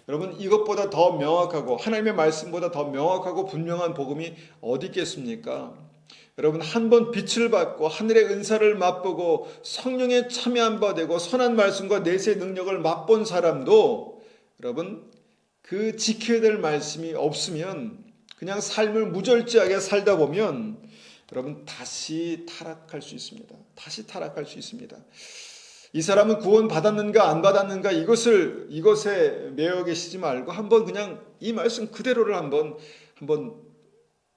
여러분, 이것보다 더 명확하고 하나님의 말씀보다 더 명확하고 분명한 복음이 어디 있겠습니까? 여러분, 한 번 빛을 받고 하늘의 은사를 맛보고 성령에 참여한 바 되고 선한 말씀과 내세의 능력을 맛본 사람도 여러분, 그 지켜야 될 말씀이 없으면 그냥 삶을 무절제하게 살다 보면 여러분, 다시 타락할 수 있습니다. 다시 타락할 수 있습니다. 이 사람은 구원 받았는가 안 받았는가 이것에 매여 계시지 말고 한번 그냥 이 말씀 그대로를 한번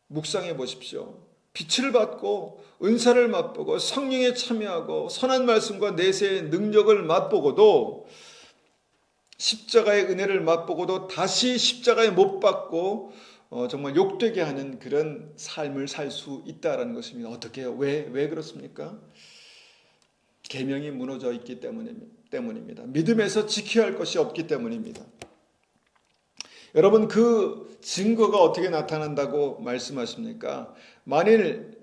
묵상해 보십시오. 빛을 받고 은사를 맛보고 성령에 참여하고 선한 말씀과 내세의 능력을 맛보고도, 십자가의 은혜를 맛보고도 다시 십자가에 못 박고 정말 욕되게 하는 그런 삶을 살 수 있다라는 것입니다. 어떻게 해요? 왜 그렇습니까? 계명이 무너져 있기 때문입니다. 믿음에서 지켜야 할 것이 없기 때문입니다. 여러분, 그 증거가 어떻게 나타난다고 말씀하십니까? 만일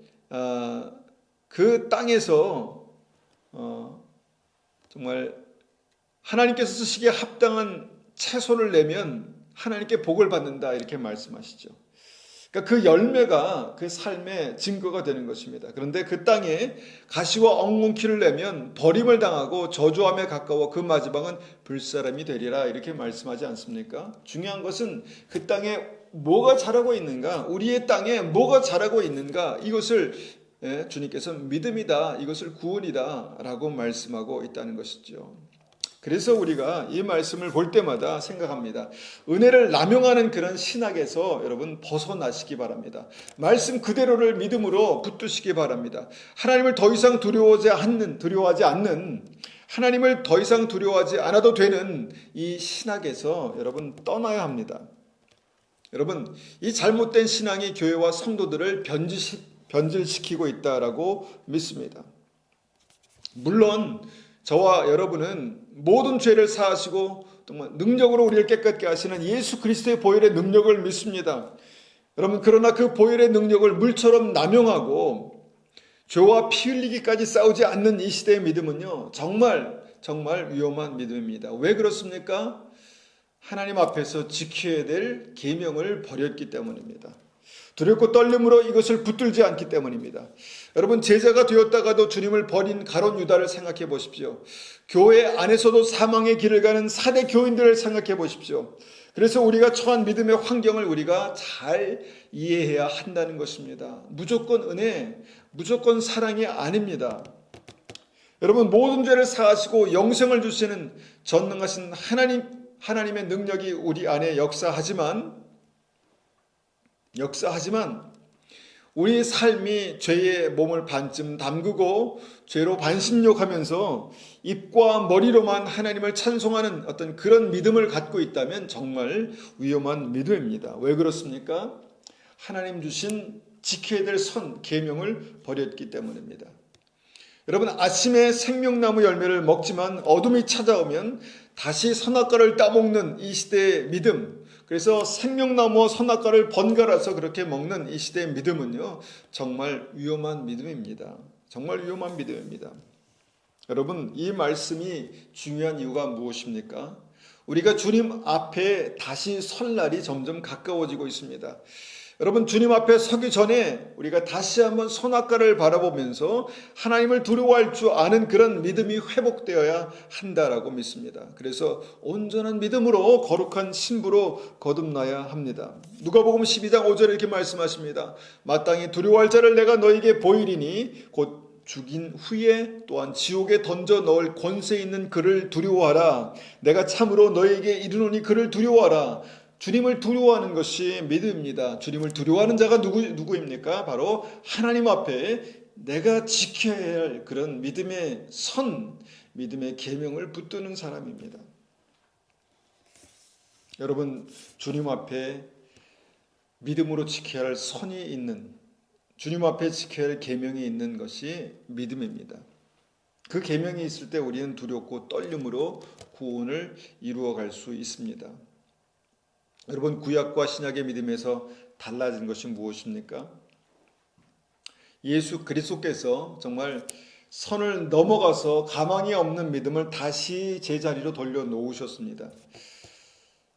그 땅에서 정말 하나님께서 쓰시기에 합당한 채소를 내면 하나님께 복을 받는다 이렇게 말씀하시죠. 그러니까 그 열매가 그 삶의 증거가 되는 것입니다. 그런데 그 땅에 가시와 엉겅퀴를 내면 버림을 당하고 저주함에 가까워 그 마지막은 불사람이 되리라 이렇게 말씀하지 않습니까? 중요한 것은 그 땅에 뭐가 자라고 있는가, 우리의 땅에 뭐가 자라고 있는가, 이것을 주님께서 믿음이다, 이것을 구원이다 라고 말씀하고 있다는 것이죠. 그래서 우리가 이 말씀을 볼 때마다 생각합니다. 은혜를 남용하는 그런 신학에서 여러분 벗어나시기 바랍니다. 말씀 그대로를 믿음으로 붙드시기 바랍니다. 하나님을 더 이상 두려워하지 않는, 하나님을 더 이상 두려워하지 않아도 되는 이 신학에서 여러분 떠나야 합니다. 여러분, 이 잘못된 신앙이 교회와 성도들을 변질시키고 있다라고 믿습니다. 물론 저와 여러분은 모든 죄를 사하시고 정말 능력으로 우리를 깨끗게 하시는 예수 그리스도의 보혈의 능력을 믿습니다. 여러분, 그러나 그 보혈의 능력을 물처럼 남용하고 죄와 피 흘리기까지 싸우지 않는 이 시대의 믿음은요, 정말 위험한 믿음입니다. 왜 그렇습니까? 하나님 앞에서 지켜야 될 계명을 버렸기 때문입니다. 두렵고 떨림으로 이것을 붙들지 않기 때문입니다. 여러분, 제자가 되었다가도 주님을 버린 가룟 유다를 생각해 보십시오. 교회 안에서도 사망의 길을 가는 사대 교인들을 생각해 보십시오. 그래서 우리가 처한 믿음의 환경을 우리가 잘 이해해야 한다는 것입니다. 무조건 은혜, 무조건 사랑이 아닙니다. 여러분, 모든 죄를 사하시고 영생을 주시는 전능하신 하나님의 능력이 우리 안에 역사하지만 우리 삶이 죄의 몸을 반쯤 담그고 죄로 반신욕하면서 입과 머리로만 하나님을 찬송하는 어떤 그런 믿음을 갖고 있다면 정말 위험한 믿음입니다. 왜 그렇습니까? 하나님 주신 지켜야 될 계명을 버렸기 때문입니다. 여러분, 아침에 생명나무 열매를 먹지만 어둠이 찾아오면 다시 선악과를 따먹는 이 시대의 믿음, 그래서 생명나무와 선악과를 번갈아서 그렇게 먹는 이 시대의 믿음은요, 정말 위험한 믿음입니다. 정말 위험한 믿음입니다. 여러분, 이 말씀이 중요한 이유가 무엇입니까? 우리가 주님 앞에 다시 설 날이 점점 가까워지고 있습니다. 여러분, 주님 앞에 서기 전에 우리가 다시 한번 선악과를 바라보면서 하나님을 두려워할 줄 아는 그런 믿음이 회복되어야 한다라고 믿습니다. 그래서 온전한 믿음으로 거룩한 신부로 거듭나야 합니다. 누가복음 12장 5절에 이렇게 말씀하십니다. 마땅히 두려워할 자를 내가 너에게 보이리니 곧 죽인 후에 또한 지옥에 던져 넣을 권세 있는 그를 두려워하라. 내가 참으로 너에게 이르노니 그를 두려워하라. 주님을 두려워하는 것이 믿음입니다. 주님을 두려워하는 자가 누구입니까? 바로 하나님 앞에 내가 지켜야 할 그런 믿음의 믿음의 계명을 붙드는 사람입니다. 여러분, 주님 앞에 믿음으로 지켜야 할 선이 있는, 주님 앞에 지켜야 할 계명이 있는 것이 믿음입니다. 그 계명이 있을 때 우리는 두렵고 떨림으로 구원을 이루어갈 수 있습니다. 여러분, 구약과 신약의 믿음에서 달라진 것이 무엇입니까? 예수 그리스도께서 정말 선을 넘어가서 가망이 없는 믿음을 다시 제자리로 돌려놓으셨습니다.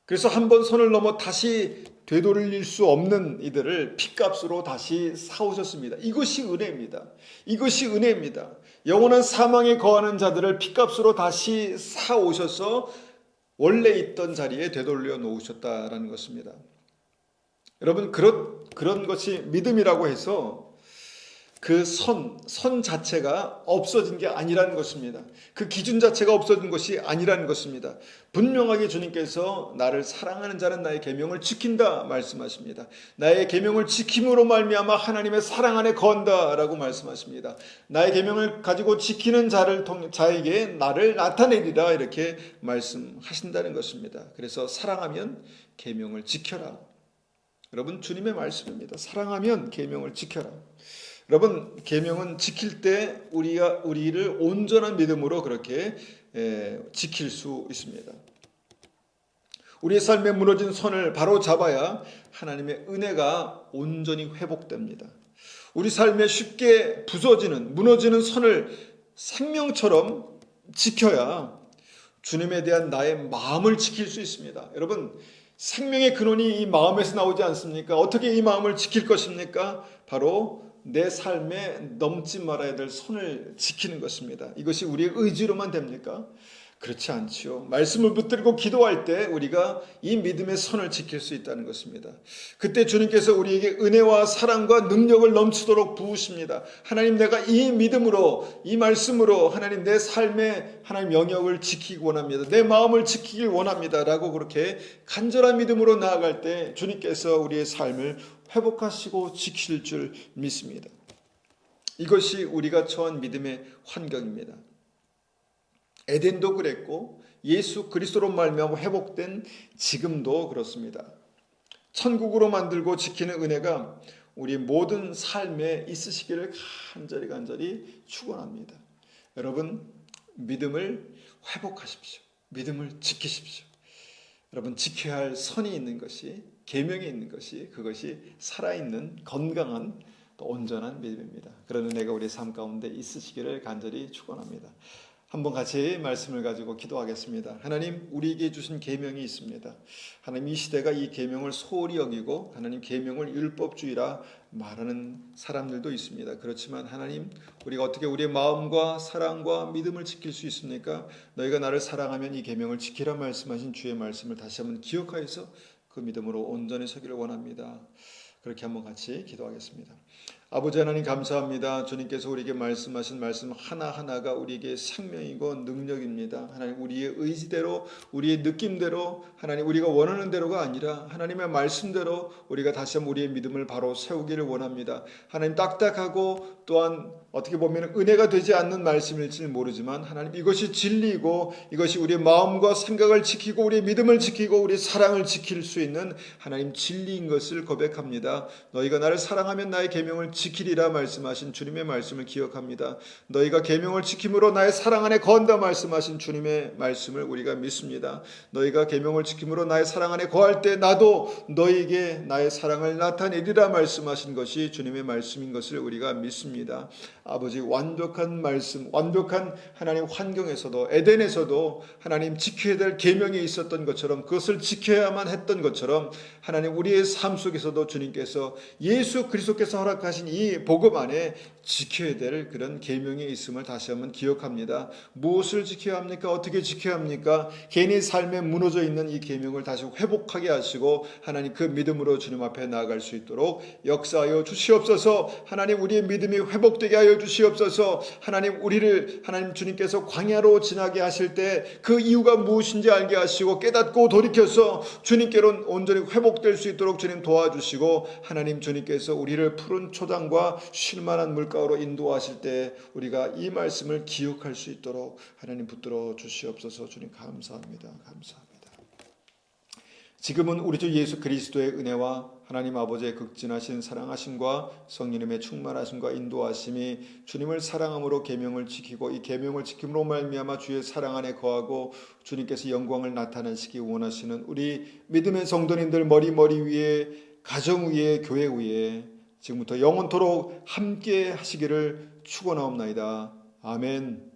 그래서 한번 선을 넘어 다시 되돌릴 수 없는 이들을 핏값으로 다시 사오셨습니다. 이것이 은혜입니다. 이것이 은혜입니다. 영원한 사망에 거하는 자들을 핏값으로 다시 사오셔서 원래 있던 자리에 되돌려 놓으셨다라는 것입니다. 여러분, 그런 것이 믿음이라고 해서 그 선 자체가 없어진 게 아니라는 것입니다. 그 기준 자체가 없어진 것이 아니라는 것입니다. 분명하게 주님께서 나를 사랑하는 자는 나의 계명을 지킨다 말씀하십니다. 나의 계명을 지킴으로 말미암아 하나님의 사랑 안에 거한다라고 말씀하십니다. 나의 계명을 가지고 지키는 자에게 나를 나타내리라 이렇게 말씀하신다는 것입니다. 그래서 사랑하면 계명을 지켜라. 여러분, 주님의 말씀입니다. 사랑하면 계명을 지켜라. 여러분, 계명은 지킬 때 우리를 온전한 믿음으로 그렇게 지킬 수 있습니다. 우리의 삶에 무너진 선을 바로 잡아야 하나님의 은혜가 온전히 회복됩니다. 우리 삶에 쉽게 무너지는 선을 생명처럼 지켜야 주님에 대한 나의 마음을 지킬 수 있습니다. 여러분, 생명의 근원이 이 마음에서 나오지 않습니까? 어떻게 이 마음을 지킬 것입니까? 바로 내 삶에 넘지 말아야 될 선을 지키는 것입니다. 이것이 우리의 의지로만 됩니까? 그렇지 않지요. 말씀을 붙들고 기도할 때 우리가 이 믿음의 선을 지킬 수 있다는 것입니다. 그때 주님께서 우리에게 은혜와 사랑과 능력을 넘치도록 부으십니다. 하나님, 내가 이 믿음으로, 이 말씀으로 하나님 내 삶의 하나님 영역을 지키기 원합니다. 내 마음을 지키길 원합니다. 라고 그렇게 간절한 믿음으로 나아갈 때 주님께서 우리의 삶을 회복하시고 지킬 줄 믿습니다. 이것이 우리가 처한 믿음의 환경입니다. 에덴도 그랬고 예수 그리스도로 말미암아 회복된 지금도 그렇습니다. 천국으로 만들고 지키는 은혜가 우리 모든 삶에 있으시기를 간절히 축원합니다. 여러분, 믿음을 회복하십시오. 믿음을 지키십시오. 여러분, 지켜야 할 선이 있는 것이, 계명이 있는 것이, 그것이 살아있는 건강한 또 온전한 믿음입니다. 그런 은혜가 우리 삶 가운데 있으시기를 간절히 축원합니다. 한번 같이 말씀을 가지고 기도하겠습니다. 하나님, 우리에게 주신 계명이 있습니다. 하나님, 이 시대가 이 계명을 소홀히 여기고 하나님 계명을 율법주의라 말하는 사람들도 있습니다. 그렇지만 하나님, 우리가 어떻게 우리의 마음과 사랑과 믿음을 지킬 수 있습니까? 너희가 나를 사랑하면 이 계명을 지키라 말씀하신 주의 말씀을 다시 한번 기억하여서 그 믿음으로 온전히 서기를 원합니다. 그렇게 한번 같이 기도하겠습니다. 아버지 하나님, 감사합니다. 주님께서 우리에게 말씀하신 말씀 하나하나가 우리에게 생명이고 능력입니다. 하나님, 우리의 의지대로, 우리의 느낌대로, 하나님 우리가 원하는 대로가 아니라 하나님의 말씀대로 우리가 다시 한번 우리의 믿음을 바로 세우기를 원합니다. 하나님, 딱딱하고 또한 어떻게 보면 은혜가 되지 않는 말씀일지는 모르지만 하나님, 이것이 진리이고 이것이 우리의 마음과 생각을 지키고 우리의 믿음을 지키고 우리의 사랑을 지킬 수 있는 하나님 진리인 것을 고백합니다. 너희가 나를 사랑하면 나의 계명을 지키리라 말씀하신 주님의 말씀을 기억합니다. 너희가 계명을 지킴으로 나의 사랑 안에 거한다 말씀하신 주님의 말씀을 우리가 믿습니다. 너희가 계명을 지킴으로 나의 사랑 안에 거할 때 나도 너희에게 나의 사랑을 나타내리라 말씀하신 것이 주님의 말씀인 것을 우리가 믿습니다. 아버지, 완벽한 말씀, 완벽한 하나님 환경에서도, 에덴에서도 하나님 지켜야 될 계명이 있었던 것처럼, 그것을 지켜야만 했던 것처럼 하나님 우리의 삶 속에서도 주님께서 예수 그리스도께서 허락하신 이 복음 안에 지켜야 될 그런 계명이 있음을 다시 한번 기억합니다. 무엇을 지켜야 합니까? 어떻게 지켜야 합니까? 개인의 삶에 무너져 있는 이 계명을 다시 회복하게 하시고 하나님 그 믿음으로 주님 앞에 나아갈 수 있도록 역사하여 주시옵소서. 하나님, 우리의 믿음이 회복되게 하여 주시옵소서. 하나님, 우리를 하나님 주님께서 광야로 지나게 하실 때 그 이유가 무엇인지 알게 하시고 깨닫고 돌이켜서 주님께로 온전히 회복될 수 있도록 주님 도와주시고, 하나님 주님께서 우리를 푸른 초장과 쉴만한 물가로 인도하실 때 우리가 이 말씀을 기억할 수 있도록 하나님 붙들어 주시옵소서. 주님 감사합니다. 감사합니다. 지금은 우리 주 예수 그리스도의 은혜와 하나님 아버지의 극진하신 사랑하심과 성령님의 충만하심과 인도하심이 주님을 사랑함으로 계명을 지키고 이 계명을 지킴으로 말미암아 주의 사랑 안에 거하고 주님께서 영광을 나타내시기 원하시는 우리 믿음의 성도님들 머리 위에, 가정 위에, 교회 위에 지금부터 영원토록 함께 하시기를 축원하옵나이다. 아멘.